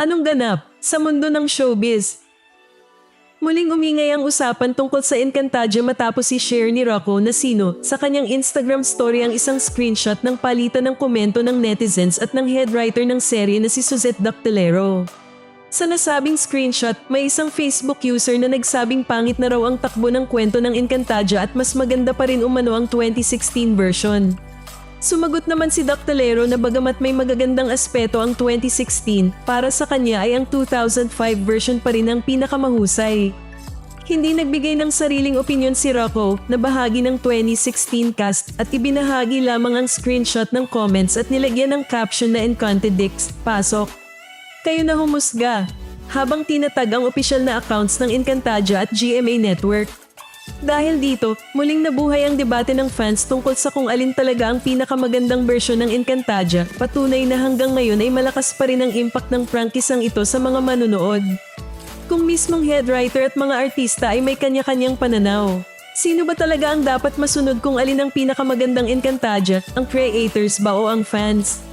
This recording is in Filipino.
Anong ganap sa mundo ng showbiz? Muling umingay ang usapan tungkol sa Encantadia matapos i-share ni Rocco Nacino sa kanyang Instagram story ang isang screenshot ng palitan ng komento ng netizens at ng head writer ng serye na si Suzette Dactilero. Sa nasabing screenshot, may isang Facebook user na nagsabing pangit na raw ang takbo ng kwento ng Encantadia at mas maganda pa rin umano ang 2016 version. Sumagot naman si Dactilero na bagamat may magagandang aspeto ang 2016, para sa kanya ay ang 2005 version pa rin ang pinakamahusay. Hindi nagbigay ng sariling opinyon si Rocco na bahagi ng 2016 cast at ibinahagi lamang ang screenshot ng comments at nilagyan ng caption na Encantedix, pasok. Kayo na humusga, habang tinatag ang opisyal na accounts ng Encantadia at GMA Network. Dahil dito, muling nabuhay ang debate ng fans tungkol sa kung alin talaga ang pinakamagandang bersyon ng Encantadia, patunay na hanggang ngayon ay malakas pa rin ang impact ng prangkisang ito sa mga manunood. Kung mismong head writer at mga artista ay may kanya-kanyang pananaw, sino ba talaga ang dapat masunod kung alin ang pinakamagandang Encantadia, ang creators ba o ang fans?